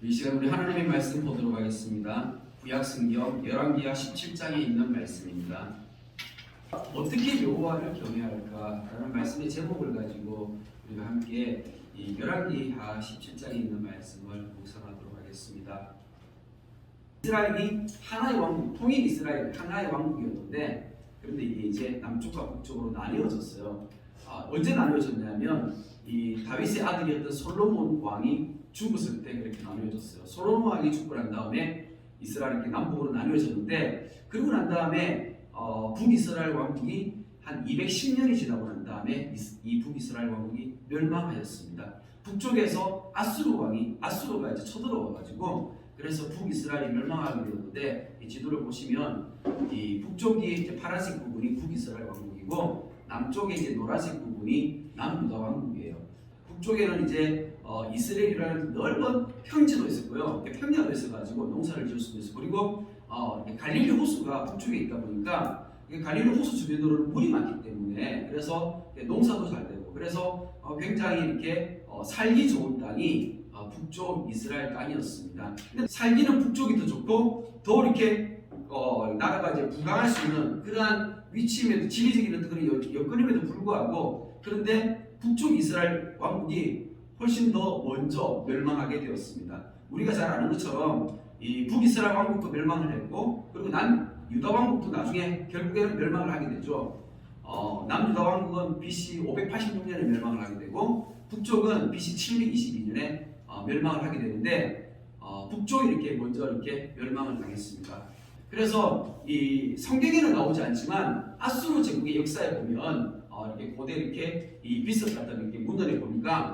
이 시간 우리 하나님의 말씀 보도록 하겠습니다. 구약성경 열왕기하 17장에 있는 말씀입니다. 어떻게 여호와를 경외할까라는 말씀의 제목을 가지고 우리가 함께 이 열왕기하 17장에 있는 말씀을 묵상하도록 하겠습니다. 이스라엘이 하나의 왕국, 통일 이스라엘 하나의 왕국이었는데, 그런데 이게 이제 남쪽과 북쪽으로 나뉘어졌어요. 언제 나뉘어졌냐면 이 다윗의 아들이었던 솔로몬 왕이 죽었을 때 그렇게 나뉘어졌어요. 솔로몬 왕이 죽고 난 다음에 이스라엘이 이렇게 남북으로 나뉘어졌는데, 그리고 난 다음에 북이스라엘 왕국이 한 210년이 지나고 난 다음에 이 북이스라엘 왕국이 멸망하였습니다. 북쪽에서 아수르가 이제 쳐들어와가지고 그래서 북이스라엘이 멸망하게 되었는데, 이 지도를 보시면 이 북쪽이 이제 파란색 부분이 북이스라엘 왕국이고 남쪽에 이제 노란색 부분이 남유다 왕국이에요. 북쪽에는 이제 이스라엘이라는 넓은 평지도 있었고요, 평야도 있어가지고 농사를 지을 수도 있었고, 그리고 갈릴리 호수가 북쪽에 있다 보니까 갈릴리 호수 주변으로는 물이 많기 때문에 그래서 농사도 잘 되고, 그래서 굉장히 이렇게 살기 좋은 땅이 북쪽 이스라엘 땅이었습니다. 근데 살기는 북쪽이 더 좋고 더 이렇게 나라가 이제 부강할 수 있는 그러한 위치임에도, 지리적인 그런 여건임에도 불구하고, 그런데 북쪽 이스라엘 왕국이 훨씬 더 먼저 멸망하게 되었습니다. 우리가 잘 아는 것처럼 이 북이스라엘 왕국도 멸망을 했고, 그리고 남유다 왕국도 나중에 결국에는 멸망을 하게 되죠. 남유다 왕국은 BC 586년에 멸망을 하게 되고, 북쪽은 BC 722년에 멸망을 하게 되는데, 북쪽이 이렇게 먼저 이렇게 멸망을 당했습니다. 그래서 이 성경에는 나오지 않지만 아수르 제국의 역사에 보면 이렇게 고대 이렇게 이 비석 같은 이렇게 문헌에 보니까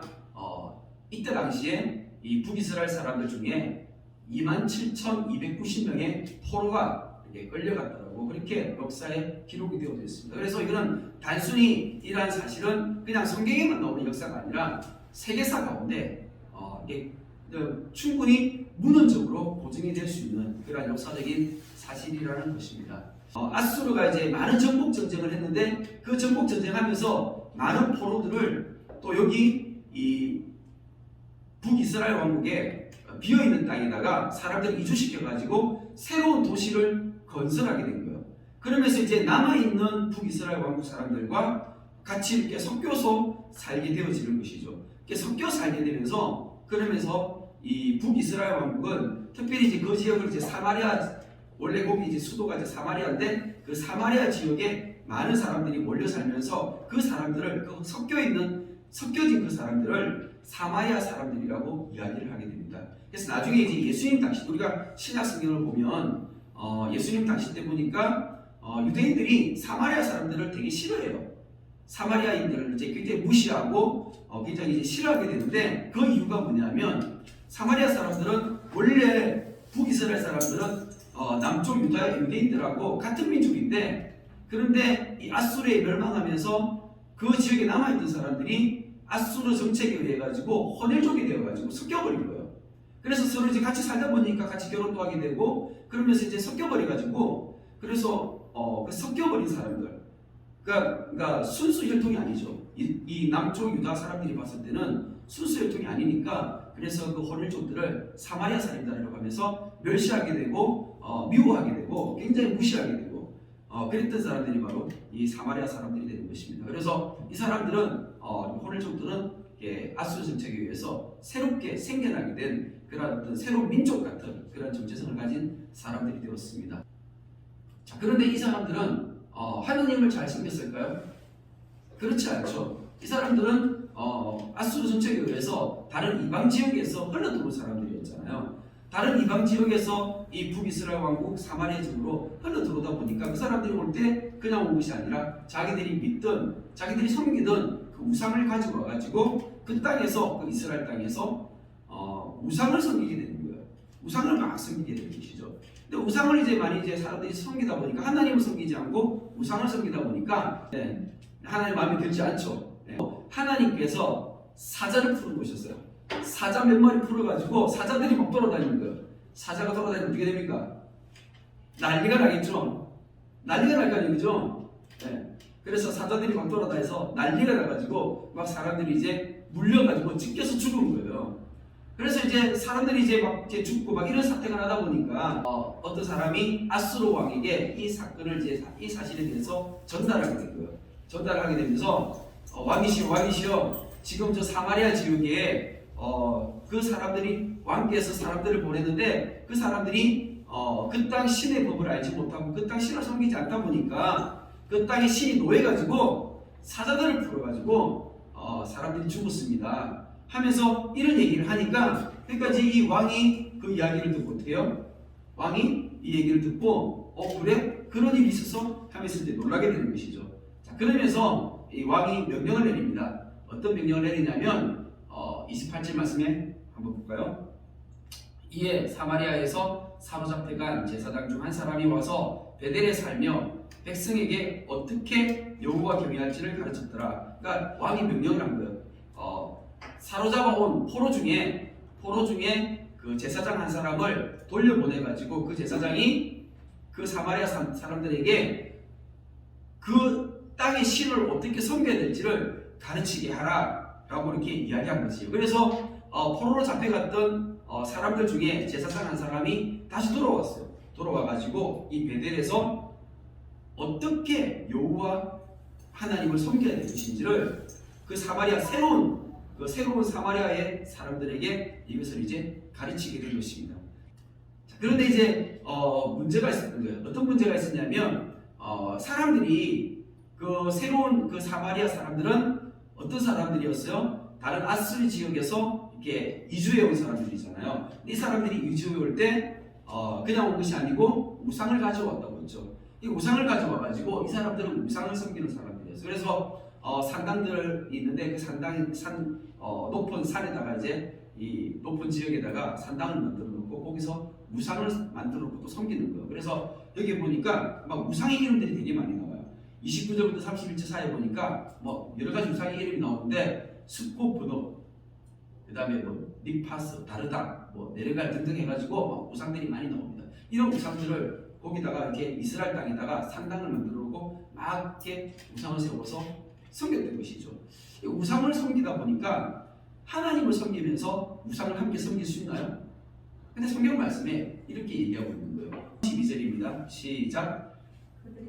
이때 당시에 이 북이스라엘 사람들 중에 27,290명의 포로가 이렇게 끌려갔더라고, 그렇게 역사에 기록이 되어져 있습니다. 그래서 이거는 단순히 이러한 사실은 그냥 성경에만 나오는 역사가 아니라 세계사 가운데 이게 충분히 문헌적으로 고증이 될 수 있는 그런 역사적인 사실이라는 것입니다. 아수르가 이제 많은 정복 전쟁을 했는데, 그 정복 전쟁하면서 많은 포로들을 또 여기 이 북이스라엘 왕국에 비어 있는 땅에다가 사람들을 이주시켜 가지고 새로운 도시를 건설하게 된 거예요. 그러면서 이제 남아 있는 북이스라엘 왕국 사람들과 같이 이렇게 섞여서 살게 되어지는 것이죠. 이렇게 섞여 살게 되면서, 그러면서 이 북이스라엘 왕국은 특별히 이제 그 지역을 이제 사마리아, 원래 거기 이제 수도가 이제 사마리아인데, 그 사마리아 지역에 많은 사람들이 몰려 살면서 그 사람들을, 그 섞여진 그 사람들을 사마리아 사람들이라고 이야기를 하게 됩니다. 그래서 나중에 이제 예수님 당시, 우리가 신약 성경을 보면 예수님 당시 때 보니까 유대인들이 사마리아 사람들을 되게 싫어해요. 사마리아인들을 이제 굉장히 무시하고 굉장히 이제 싫어하게 되는데, 그 이유가 뭐냐면 사마리아 사람들은 원래 북이스라엘 사람들은 남쪽 유대인들하고 같은 민족인데, 그런데 이 아수르에 멸망하면서 그 지역에 남아있던 사람들이 아수르 정책에 의해 가지고 혼혈족이 되어가지고 섞여버린 거예요. 그래서 서로 이제 같이 살다 보니까 같이 결혼도 하게 되고, 그러면서 이제 섞여버려가지고, 그래서 그 섞여버린 사람들, 그러니까 순수 혈통이 아니죠. 이 남쪽 유다 사람들이 봤을 때는 순수 혈통이 아니니까, 그래서 그 혼혈족들을 사마리아 사람들이라고 하면서 멸시하게 되고 미워하게 되고 굉장히 무시하게 되고 그랬던 사람들이 바로 이 사마리아 사람들이 되는 것입니다. 그래서 이 사람들은 혼혈족들은 아수르 정책에 의해서 새롭게 생겨나게 된 그런 어떤 새로운 민족 같은 그런 정체성을 가진 사람들이 되었습니다. 자, 그런데 이 사람들은 하느님을 잘 섬겼을까요? 그렇지 않죠. 이 사람들은 아수르 정책에 의해서 다른 이방 지역에서 흘러들어온 사람들이었잖아요. 다른 이방 지역에서 이 북이스라엘 왕국 사마리아 지역으로 흘러들어오다 보니까 그 사람들이 올 때 그냥 온 것이 아니라 자기들이 믿던, 자기들이 섬기던 그 우상을 가지고 와가지고 그 땅에서, 그 이스라엘 땅에서 우상을 섬기게 되는 거예요. 우상을 막 섬기게 되는 것이죠. 근데 우상을 이제 많이 이제 사람들이 섬기다 보니까 하나님을 섬기지 않고 우상을 섬기다 보니까 하나님 마음에 들지 않죠. 하나님께서 사자를 풀어놓으셨어요. 사자 몇 마리 풀어가지고 사자들이 막 돌아다니는 거예요. 사자가 돌아다니면 어떻게 됩니까? 난리가 나겠죠. 난리가 날 거 아니죠. 그래서 사자들이 막 돌아다녀서 난리가 나가지고 막 사람들이 이제 물려가지고 찢겨서 죽은 거예요. 그래서 이제 사람들이 이제 막 이제 죽고 막 이런 사태가 나다 보니까 어떤 사람이 아수르 왕에게 이 사건을 이제 이 사실에 대해서 전달하게 된 거예요. 전달하게 되면서 왕이시여 지금 저 사마리아 지역에 그 사람들이 왕께서 사람들을 보냈는데 그 사람들이 그 땅 신의 법을 알지 못하고 그 땅 신을 섬기지 않다 보니까 그 땅에 신이 노해가지고 사자들을 풀어가지고 사람들이 죽었습니다 하면서 이런 얘기를 하니까 그러니까 이제 이 왕이 그 이야기를 듣고 어떻게 해요? 왕이 이 얘기를 듣고 그래? 그런 일이 있었어? 하면서 이제 놀라게 되는 것이죠. 자, 그러면서 이 왕이 명령을 내립니다. 어떤 명령을 내리냐면 28절 말씀에 한번 볼까요? 이에 사마리아에서 사로잡혀간 제사장 중 한 사람이 와서 베델에 살며 백성에게 어떻게 여호와 경외할지를 가르쳤더라. 그러니까 왕이 명령을 한 거예요. 사로잡아온 포로 중에 그 제사장 한 사람을 돌려보내가지고 그 제사장이 그 사마리아 사람들에게 그 땅의 신을 어떻게 섬겨야 될지를 가르치게 하라라고 이렇게 이야기한 것이에요. 그래서 포로로 잡혀갔던 사람들 중에 제사장 한 사람이 다시 돌아왔어요. 돌아와가지고 이 베델에서 어떻게 여호와 하나님을 섬겨야 될 것인지를 그 사마리아 새로운 사마리아의 사람들에게 이것을 이제 가르치게 된 것입니다. 자, 그런데 이제 문제가 있었던 거예요. 어떤 문제가 있었냐면 사람들이 그 새로운 그 사마리아 사람들은 어떤 사람들이었어요? 다른 아수르 지역에서 이렇게 이주해 온 사람들이잖아요. 이 사람들이 이주해 올 때 그냥 온 것이 아니고 우상을 가져왔다고 했죠. 이 우상을 가져와가지고 이 사람들은 우상을 섬기는 사람들이었어요. 그래서 산당들이 있는데 그 높은 산에다가 이제 이 높은 지역에다가 산당을 만들어 놓고 거기서 우상을 만들어 놓고 또 섬기는 거예요. 그래서 여기 보니까 막 우상의 이름들이 되게 많이 나와요. 29절부터 31절 사이에 보니까 뭐 여러 가지 우상의 이름이 나오는데 스코프도 그 다음에 뭐 니파스, 다르다, 뭐 네르갈 등등 해가지고 막 우상들이 많이 나옵니다. 이런 우상들을 거기다가 이렇게 이스라엘 땅에다가 산당을 만들어 놓고 막 이렇게 우상을 세워서 섬겼던 것이죠. 우상을 섬기다 보니까 하나님을 섬기면서 우상을 함께 섬길 수 있나요? 근데 성경 말씀에 이렇게 얘기하고 있는 거예요. 12절입니다. 시작.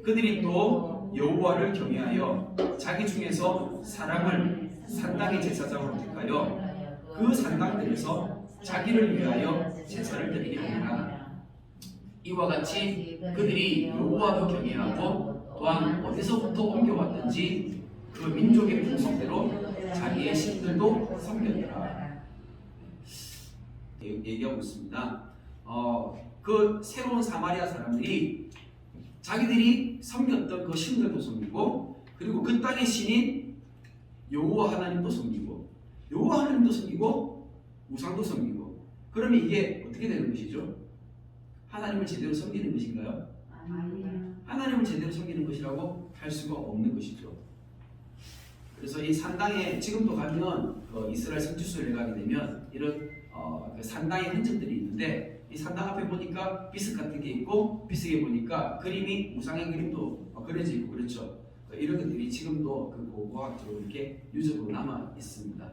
그들이 또 여호와를 경외하여 자기 중에서 사람을 산당의 제사장으로 택하여 그 산당들에서 자기를 위하여 제사를 드리게 하니라. 이와 같이 그들이 여호와도 경외하고 또한 어디서부터 옮겨왔든지 그 민족의 풍속대로 자기의 신들도 섬겼더라. 얘기하고 있습니다. 그 새로운 사마리아 사람들이 자기들이 섬겼던 그 신들도 섬기고 그리고 그 땅의 신인 여호와 하나님도 섬기고 여호와 하나님도 섬기고 우상도 섬기고 그러면 이게 어떻게 되는 것이죠? 하나님을 제대로 섬기는 것인가요? 하나님을 제대로 섬기는 것이라고 할 수가 없는 것이죠. 그래서 이 산당에 지금도 가면 이스라엘 성지순례 가게 되면 이런 그 산당의 흔적들이 있는데 이 산당 앞에 보니까 비석 같은 게 있고 비석에 보니까 그림이 우상의 그림도 그려져 있고 그렇죠. 이런 것들이 지금도 그 고고학적으로 이렇게 유적으로 남아 있습니다.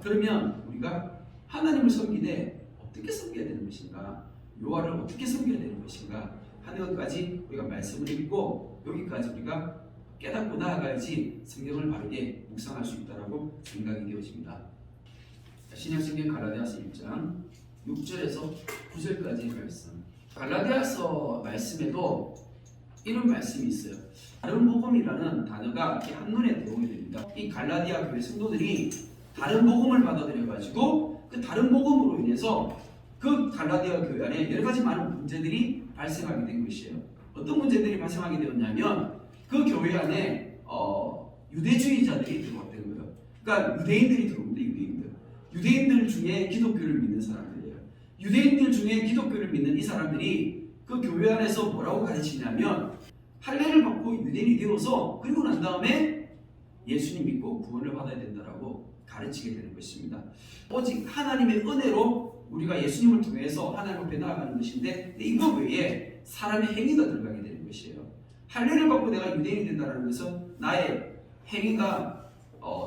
그러면 우리가 하나님을 섬기되 어떻게 섬겨야 되는 것인가? 여호와를 어떻게 섬겨야 되는 것인가? 하는 것까지 우리가 말씀을 읽고 여기까지 우리가 깨닫고 나아가야지 성경을 바르게 묵상할 수 있다라고 생각이 되어집니다. 신약성경 갈라디아서 1장 6절에서 9절까지 말씀. 갈라디아서 말씀에도 이런 말씀이 있어요. 다른 복음이라는 단어가 한눈에 들어오게 됩니다. 이 갈라디아 교회 성도들이 다른 복음을 받아들여가지고 그 다른 복음으로 인해서 그 갈라디아 교회 안에 여러 가지 많은 문제들이 발생하게 된 것이에요. 어떤 문제들이 발생하게 되었냐면 그 교회 안에 유대주의자들이 들어왔다는 거예요. 그러니까 유대인들이 들어옵니다. 유대인들 중에 기독교를 믿는 사람들이에요. 유대인들 중에 기독교를 믿는 이 사람들이 그 교회 안에서 뭐라고 가르치냐면 할례를 받고 유대인이 되어서 그리고 난 다음에 예수님 믿고 구원을 받아야 된다라고 가르치게 되는 것입니다. 오직 하나님의 은혜로 우리가 예수님을 통해서 하나님 앞에 나아가는 것인데 이거 외에 사람의 행위가 들어가게 되는 것이에요. 할례를 받고 내가 유대인이 된다는 것은 나의 행위가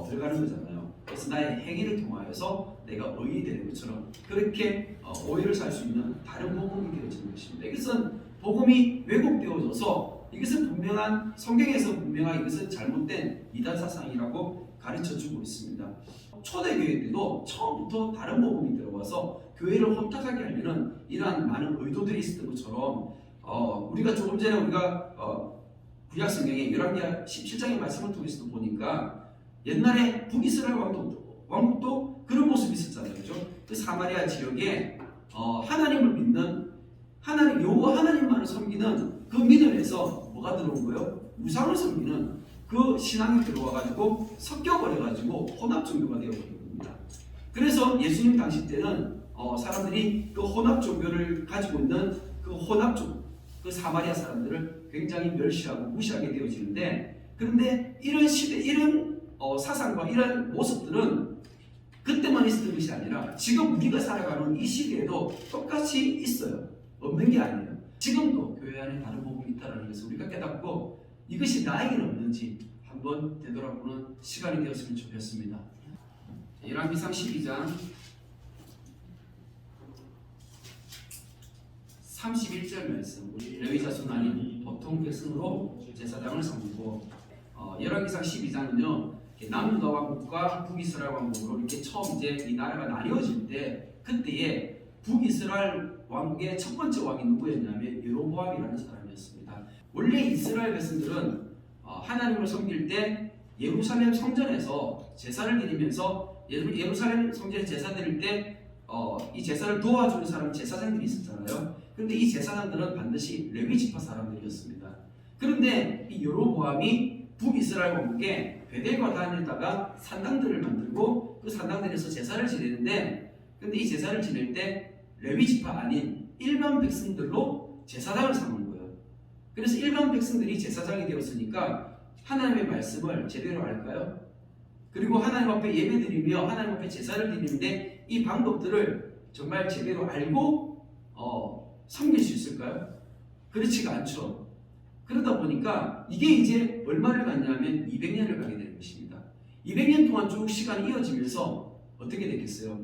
들어가는 거잖아요. 그래서 나의 행위를 통하여서 내가 의인이 되는 것처럼 그렇게 오해를 살 수 있는 다른 복음이 되어지는 것입니다. 이것은 복음이 왜곡되어져서 이것은 분명한 성경에서 분명한 이것은 잘못된 이단 사상이라고 가르쳐주고 있습니다. 초대교회 때도 처음부터 다른 복음이 들어와서 교회를 혼탁하게 하려는 이러한 많은 의도들이 있었던 것처럼 우리가 조금 전에 우리가 구약 성경의 열왕기하 17장의 말씀을 통해서도 보니까 옛날에 북이스라엘 왕국도 그런 모습이 있었잖아요. 그죠? 그 사마리아 지역에 하나님을 믿는 여호와 하나님만을 섬기는 그 믿음에서 뭐가 들어온 거예요? 우상을 섬기는 그 신앙이 들어와가지고 섞여버려가지고 혼합 종교가 되어버린 겁니다. 그래서 예수님 당시 때는 사람들이 그 혼합 종교를 가지고 있는 그 그 사마리아 사람들을 굉장히 멸시하고 무시하게 되어지는데, 그런데 이런 시대, 이런 사상과 이런 모습들은 그때만 있었던 것이 아니라 지금 우리가 살아가는 이 시대에도 똑같이 있어요. 없는 게 아니에요. 지금도 교회 안에 다른 복음이 있다는 것을 우리가 깨닫고 이것이 나에게는 없는지 한번 되돌아보는 시간이 되었으면 좋겠습니다. 열왕기상 12장 31절 말씀, 우리 레위 자손 아닌 보통 백성으로 제사장을 섬기고, 열왕기상 12장은요 남유다 왕국과 북이스라엘 왕국으로 이렇게 처음 이제 이 나라가 나뉘어질 때, 그때에 북이스라엘 왕국의 첫 번째 왕이 누구였냐면 여로보암이라는 사람이었습니다. 원래 이스라엘 백성들은 하나님을 섬길 때 예루살렘 성전에서 제사를 드리면서 예루살렘 성전에 제사 드릴 때 이 제사를 도와주는 사람 제사장들이 있었잖아요. 그런데 이 제사장들은 반드시 레위 지파 사람들이었습니다. 그런데 이 여로보암이 북이스라엘 왕국에 베델과 다니다가 산당들을 만들고 그 산당들에서 제사를 지내는데, 근데 이 제사를 지낼 때 레위 지파 아닌 일반 백성들로 제사장을 삼은 거예요. 그래서 일반 백성들이 제사장이 되었으니까 하나님의 말씀을 제대로 알까요? 그리고 하나님 앞에 예배드리며 하나님 앞에 제사를 드리는데 이 방법들을 정말 제대로 알고 섬길 수 있을까요? 그렇지가 않죠. 그러다 보니까 이게 이제 얼마를 갔냐면 200년을 가게 되는 것입니다. 200년 동안 쭉 시간이 이어지면서 어떻게 됐겠어요?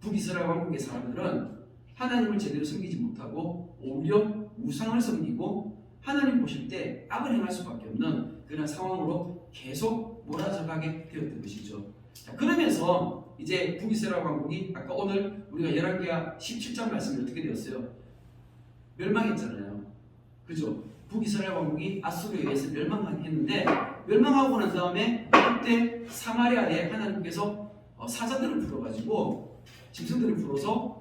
북이스라엘 왕국의 사람들은 하나님을 제대로 섬기지 못하고 오히려 우상을 섬기고 하나님 보실 때 악을 행할 수밖에 없는 그런 상황으로 계속 몰아져가게 되었던 것이죠. 자, 그러면서 이제 북이스라엘 왕국이 아까 오늘 우리가 열왕기하 17장 말씀이 어떻게 되었어요? 멸망했잖아요. 그죠? 북이스라엘 왕국이 아수르에 의해서 멸망했는데, 멸망하고 난 다음에 그때 사마리아에 하나님께서 사자들을 풀어가지고 짐승들을 풀어서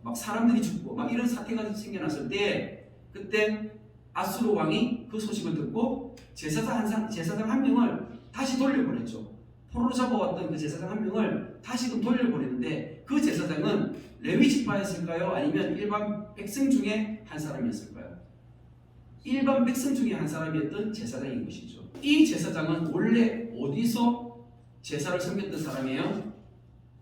막 사람들이 죽고 막 이런 사태가 생겨났을 때, 그때 아수르 왕이 그 소식을 듣고 제사장 한 명을 다시 돌려보냈죠. 포로로 잡아왔던 그 제사장 한 명을 다시금 돌려보냈는데, 그 제사장은 레위 지파였을까요? 아니면 일반 백성 중에 한 사람이었을까요? 일반 백성 중에 한 사람이었던 제사장인 것이죠. 이 제사장은 원래 어디서 제사를 섬겼던 사람이에요?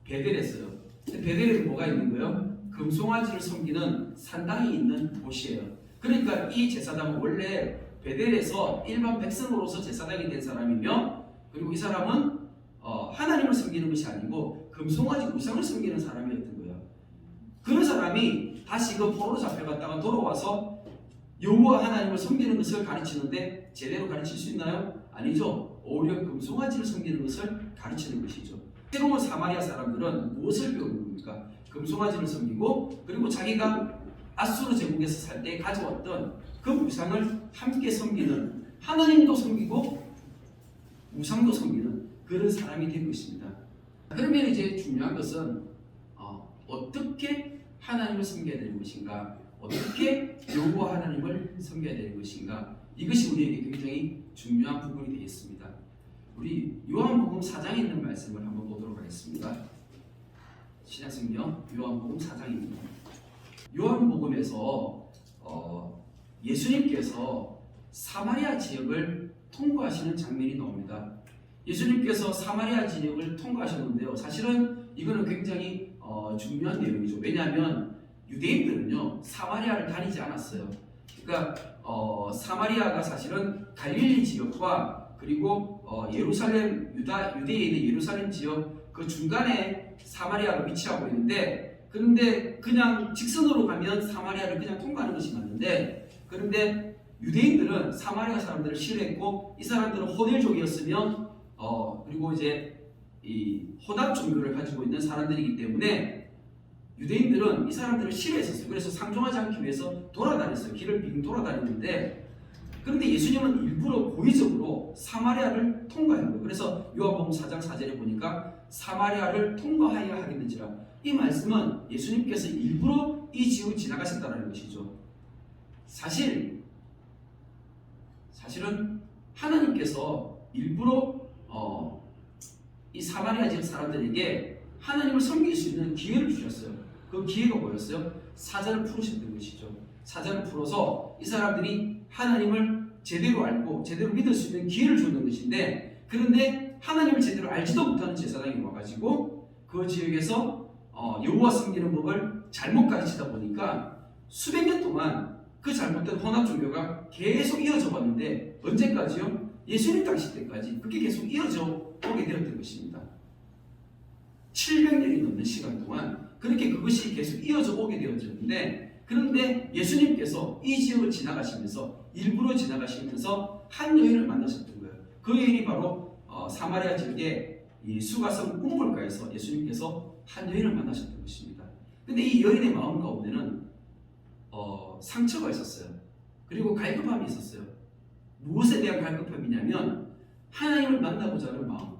베델에서요. 베델에는 뭐가 있는 거예요? 금송아지를 섬기는 산당이 있는 곳이에요. 그러니까 이 제사장은 원래 베델에서 일반 백성으로서 제사장이 된 사람이며, 그리고 이 사람은 하나님을 섬기는 것이 아니고 금송아지 우상을 섬기는 사람이었던 거예요. 그런 사람이 다시 그 포로로 잡혀갔다가 돌아와서 여호와 하나님을 섬기는 것을 가르치는데 제대로 가르칠 수 있나요? 아니죠. 오히려 금송아지를 섬기는 것을 가르치는 것이죠. 새로운 사마리아 사람들은 무엇을 배우는 겁니까? 금송아지를 섬기고, 그리고 자기가 아수르 제국에서 살 때 가져왔던 그 우상을 함께 섬기는, 하나님도 섬기고 우상도 섬기는 그런 사람이 된 것입니다. 그러면 이제 중요한 것은 어떻게 하나님을 섬겨야 되는 것인가, 어떻게 여호와 하나님을 섬겨야 되는 것인가, 이것이 우리에게 굉장히 중요한 부분이 되겠습니다. 우리 요한복음 4장에 있는 말씀을 한번 보도록 하겠습니다. 신약성경 요한복음 4장입니다. 요한복음에서 예수님께서 사마리아 지역을 통과하시는 장면이 나옵니다. 예수님께서 사마리아 지역을 통과하셨는데요, 사실은 이거는 굉장히 중요한 내용이죠. 왜냐하면 유대인들은요 사마리아를 다니지 않았어요. 그러니까 사마리아가 사실은 갈릴리 지역과 그리고 예루살렘 유대에 있는 예루살렘 지역 그 중간에 사마리아로 위치하고 있는데, 그런데 그냥 직선으로 가면 사마리아를 그냥 통과하는 것이 맞는데, 그런데 유대인들은 사마리아 사람들을 싫어했고 이 사람들은 호넬족이었으며 그리고 이제 이 호답 종교를 가지고 있는 사람들이기 때문에 유대인들은 이 사람들을 싫어했었어요. 그래서 상종하지 않기 위해서 돌아다녔어요. 길을 빙 돌아다녔는데, 그런데 예수님은 일부러 고의적으로 사마리아를 통과한 거예요. 그래서 요한복음 4장 4절에 보니까 사마리아를 통과하여야 하겠는지라, 이 말씀은 예수님께서 일부러 이 지역을 지나가셨다는 것이죠. 사실은 하나님께서 일부러 이 사마리아 지역 사람들에게 하나님을 섬길 수 있는 기회를 주셨어요. 그 기회가 뭐였어요? 사자를 풀으셨던 것이죠. 사자를 풀어서 이 사람들이 하나님을 제대로 알고 제대로 믿을 수 있는 기회를 주는 것인데, 그런데 하나님을 제대로 알지도 못하는 제사장이 와가지고 그 지역에서 여호와 섬기는 법을 잘못 가르치다 보니까 수백 년 동안 그 잘못된 혼합 종교가 계속 이어져 왔는데, 언제까지요? 예수님 당시 때까지 그게 계속 이어져 오게 되었던 것입니다. 700년이 넘는 시간 동안 그렇게 그것이 계속 이어져 오게 되어졌는데, 그런데 예수님께서 이 지역을 지나가시면서 일부러 지나가시면서 한 여인을 만나셨던 거예요. 그 여인이 바로 사마리아 지역의 이 수가성 우물가에서 예수님께서 한 여인을 만나셨던 것입니다. 근데 이 여인의 마음 가운데는 상처가 있었어요. 그리고 갈급함이 있었어요. 무엇에 대한 갈급함이냐면 하나님을 만나고자 하는 마음,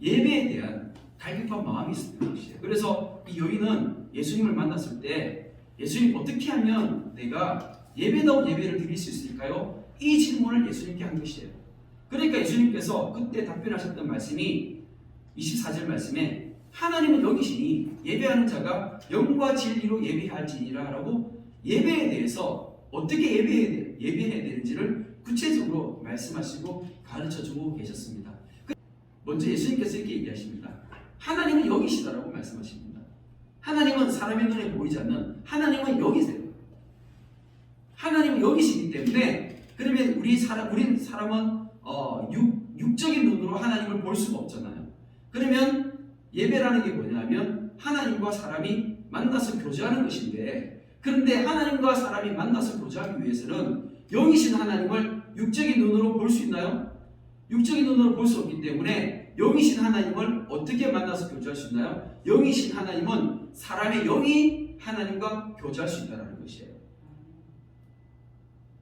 예배에 대한 갈급한 마음이 있었던 것이에요. 그래서 이 여인은 예수님을 만났을 때 예수님, 어떻게 하면 내가 예배다운 예배를 드릴 수 있을까요? 이 질문을 예수님께 한 것이에요. 그러니까 예수님께서 그때 답변하셨던 말씀이 24절 말씀에 하나님은 여기시니 예배하는 자가 영과 진리로 예배할지니라 라고, 예배에 대해서 어떻게 예배해야 되는지를 구체적으로 말씀하시고 가르쳐주고 계셨습니다. 먼저 예수님께서 이렇게 얘기하십니다. 하나님은 여기시다라고 말씀하십니다. 하나님은 사람의 눈에 보이지 않는, 하나님은 여기세요. 하나님은 여기시기 때문에, 그러면 우린 사람은 육적인 눈으로 하나님을 볼 수가 없잖아요. 그러면 예배라는 게 뭐냐면 하나님과 사람이 만나서 교제하는 것인데, 그런데 하나님과 사람이 만나서 교제하기 위해서는 영이신 하나님을 육적인 눈으로 볼 수 있나요? 육적인 눈으로 볼 수 없기 때문에 영이신 하나님을 어떻게 만나서 교제할 수 있나요? 영이신 하나님은 사람의 영이 하나님과 교제할 수 있다는 것이에요.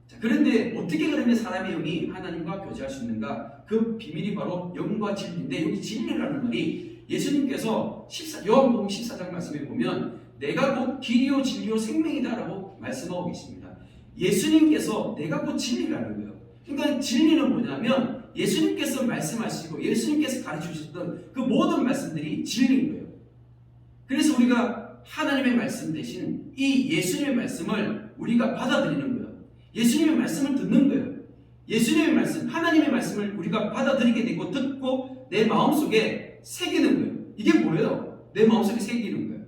자, 그런데 어떻게 그러면 사람의 영이 하나님과 교제할 수 있는가? 그 비밀이 바로 영과 진리인데, 여기 진리라는 말이 예수님께서 요한복음 14장 말씀에 보면 내가 곧 길이요 진리요 생명이다라고 말씀하고 계십니다. 예수님께서 내가 곧 진리라는 거예요. 그러니까 진리는 뭐냐면 예수님께서 말씀하시고 예수님께서 가르쳐주셨던 그 모든 말씀들이 진리인 거예요. 그래서 우리가 하나님의 말씀 대신 이 예수님의 말씀을 우리가 받아들이는 거예요. 예수님의 말씀을 듣는 거예요. 예수님의 말씀, 하나님의 말씀을 우리가 받아들이게 되고 듣고 내 마음속에 새기는 거예요. 이게 뭐예요? 내 마음속에 새기는 거예요.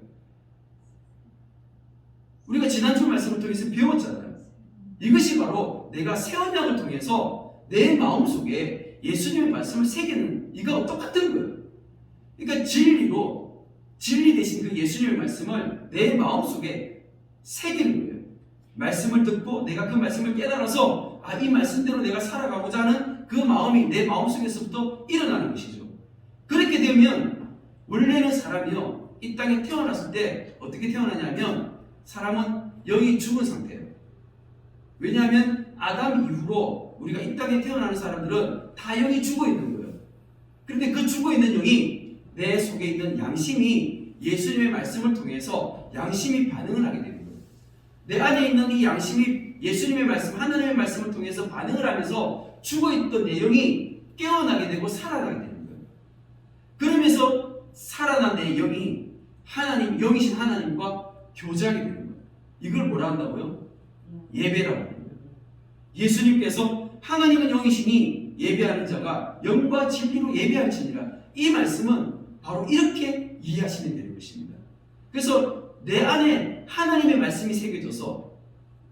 우리가 지난주 말씀을 통해서 배웠잖아요. 이것이 바로 내가 새 언약을 통해서 내 마음속에 예수님의 말씀을 새기는, 이거 똑같은 거예요. 그러니까 진리 대신 그 예수님의 말씀을 내 마음속에 새기는 거예요. 말씀을 듣고 내가 그 말씀을 깨달아서 이 말씀대로 내가 살아가고자 하는 그 마음이 내 마음속에서부터 일어나는 것이죠. 그렇게 되면 원래는 사람이요, 이 땅에 태어났을 때 어떻게 태어나냐면 사람은 영이 죽은 상태예요. 왜냐하면 아담 이후로 우리가 이 땅에 태어나는 사람들은 다 영이 죽어 있는 거예요. 그런데 그 죽어 있는 영이 내 속에 있는 양심이 예수님의 말씀을 통해서 양심이 반응을 하게 되는 거예요. 내 안에 있는 이 양심이 예수님의 말씀, 하나님의 말씀을 통해서 반응을 하면서 죽어있던 내 영이 깨어나게 되고 살아나게 되는 거예요. 그러면서 살아난 내 영이 영이신 하나님과 교제하게 되는 거예요. 이걸 뭐라 한다고요? 예배라고 하는 거예요. 예수님께서 하나님은 영이시니 예배하는 자가 영과 진리로 예배할지니라, 이 말씀은 바로 이렇게 이해하시면 되는 것입니다. 그래서 내 안에 하나님의 말씀이 새겨져서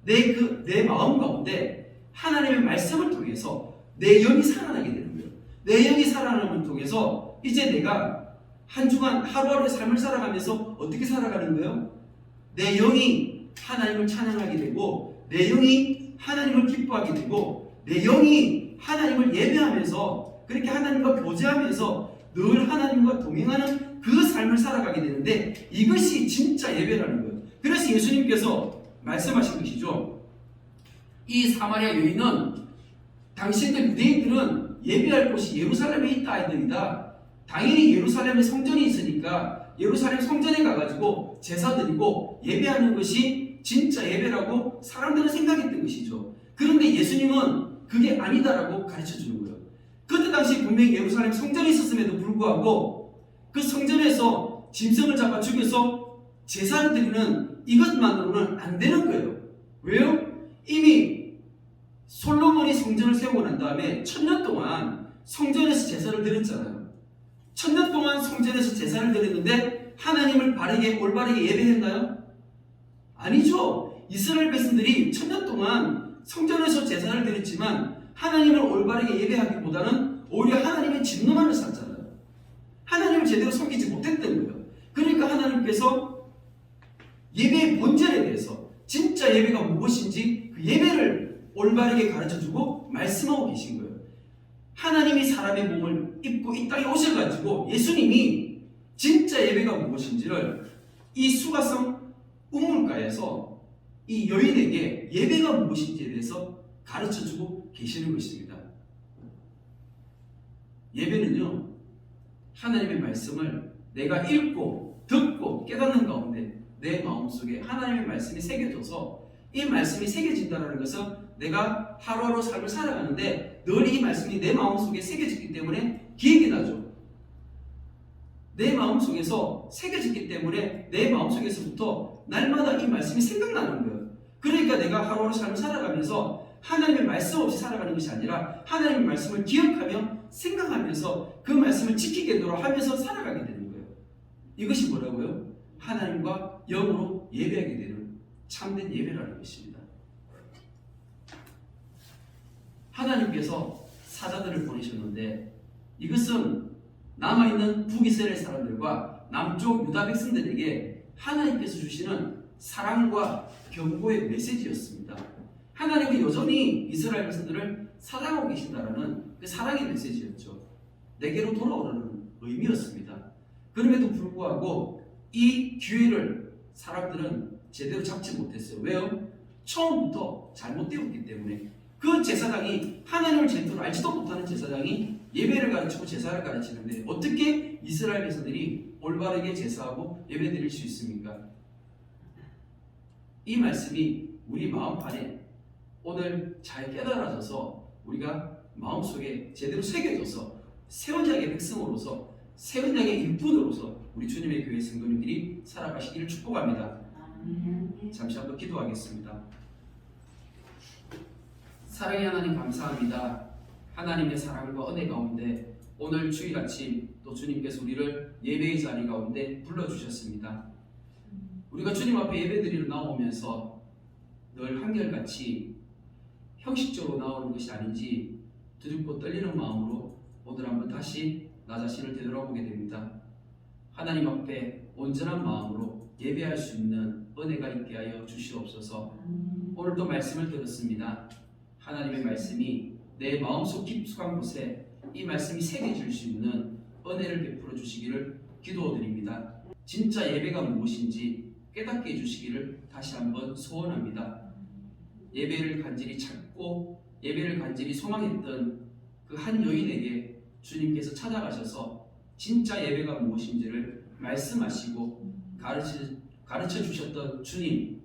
내 마음 가운데 하나님의 말씀을 통해서 내 영이 살아나게 되는 거예요. 내 영이 살아남을 통해서 이제 내가 한 주간 하루하루의 삶을 살아가면서 어떻게 살아가는 거예요? 내 영이 하나님을 찬양하게 되고 내 영이 하나님을 기뻐하게 되고 내 영이 하나님을 예배하면서 그렇게 하나님과 교제하면서 늘 하나님과 동행하는 그 삶을 살아가게 되는데 이것이 진짜 예배라는 거예요. 그래서 예수님께서 말씀하신 것이죠. 이 사마리아 여인은 당신들 유대인들은 예배할 곳이 예루살렘에 있다 하이더이다. 당연히 예루살렘에 성전이 있으니까 예루살렘 성전에 가가지고 제사 드리고 예배하는 것이 진짜 예배라고 사람들은 생각했던 것이죠. 그런데 예수님은 그게 아니다라고 가르쳐 주는 거예요. 그때 당시 분명히 예루살렘 성전이 있었음에도 불구하고 그 성전에서 짐승을 잡아 죽여서 제사를 드리는 이것만으로는 안 되는 거예요. 왜요? 이미 솔로몬이 성전을 세우고 난 다음에 1000년 동안 성전에서 제사를 드렸잖아요. 1000년 동안 성전에서 제사를 드렸는데 하나님을 바르게 올바르게 예배했나요? 아니죠. 이스라엘 백성들이 1000년 동안 성전에서 제사를 드렸지만 하나님을 올바르게 예배하기보다는 오히려 하나님의 진노만을 샀잖아요. 하나님을 제대로 섬기지 못했던 거예요. 그러니까 하나님께서 예배의 본질에 대해서 진짜 예배가 무엇인지 그 예배를 올바르게 가르쳐주고 말씀하고 계신 거예요. 하나님이 사람의 몸을 입고 이 땅에 오셔가지고 예수님이 진짜 예배가 무엇인지를 이 수가성 우물가에서 이 여인에게 예배가 무엇인지에 대해서 가르쳐주고 계시는 것입니다. 예배는요, 하나님의 말씀을 내가 읽고 듣고 깨닫는 가운데 내 마음속에 하나님의 말씀이 새겨져서 이 말씀이 새겨진다는 것은 내가 하루하루 삶을 살아가는데 늘 이 말씀이 내 마음속에 새겨졌기 때문에 기억이 나죠. 내 마음속에서 새겨졌기 때문에 내 마음속에서부터 날마다 이 말씀이 생각나는 거예요. 그러니까 내가 하루하루 삶을 살아가면서 하나님의 말씀 없이 살아가는 것이 아니라 하나님의 말씀을 기억하며 생각하면서 그 말씀을 지키게 노력하면서 살아가게 되는 거예요. 이것이 뭐라고요? 하나님과 영으로 예배하게 되는 참된 예배라는 것입니다. 하나님께서 사자들을 보내셨는데 이것은 남아있는 북이스라엘 사람들과 남쪽 유다 백성들에게 하나님께서 주시는 사랑과 경고의 메시지였습니다. 하나님은 여전히 이스라엘 백성들을 사랑하고 계신다라는 그 사랑의 메시지였죠. 내게로 돌아오라는 의미였습니다. 그럼에도 불구하고 이 기회를 사람들은 제대로 잡지 못했어요. 왜요? 처음부터 잘못되었기 때문에. 그 제사장이 하나님을 제대로 알지도 못하는 제사장이 예배를 가르치고 제사를 가르치는데 어떻게 이스라엘 백성들이 올바르게 제사하고 예배 드릴 수 있습니까? 이 말씀이 우리 마음 안에 오늘 잘 깨달아져서 우리가 마음속에 제대로 새겨져서 새 언약의 백성으로서 새 언약의 일꾼으로서 우리 주님의 교회 성도님들이 살아가시기를 축복합니다. 잠시 한번 기도하겠습니다. 사랑의 하나님 감사합니다. 하나님의 사랑과 은혜 가운데 오늘 주일 아침 또 주님께서 우리를 예배의 자리 가운데 불러주셨습니다. 우리가 주님 앞에 예배드리러 나오면서 늘 한결같이 형식적으로 나오는 것이 아닌지 두렵고 떨리는 마음으로 오늘 한번 다시 나 자신을 되돌아보게 됩니다. 하나님 앞에 온전한 마음으로 예배할 수 있는 은혜가 있게 하여 주시옵소서. 오늘도 말씀을 들었습니다. 하나님의 말씀이 내 마음속 깊숙한 곳에 이 말씀이 새겨질 수 있는 은혜를 베풀어 주시기를 기도드립니다. 진짜 예배가 무엇인지 깨닫게 해주시기를 다시 한번 소원합니다. 예배를 간절히 찾고 예배를 간절히 소망했던 그 한 여인에게 주님께서 찾아가셔서 진짜 예배가 무엇인지를 말씀하시고 가르쳐 주셨던 주님,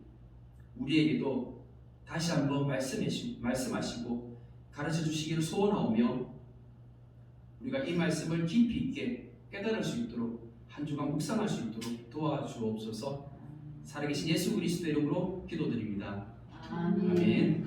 우리에게도 다시 한번 말씀하시고 가르쳐 주시기를 소원하오며 우리가 이 말씀을 깊이 있게 깨달을 수 있도록 한 주간 묵상할 수 있도록 도와주옵소서. 살아계신 예수 그리스도 이름으로 기도드립니다. 아멘.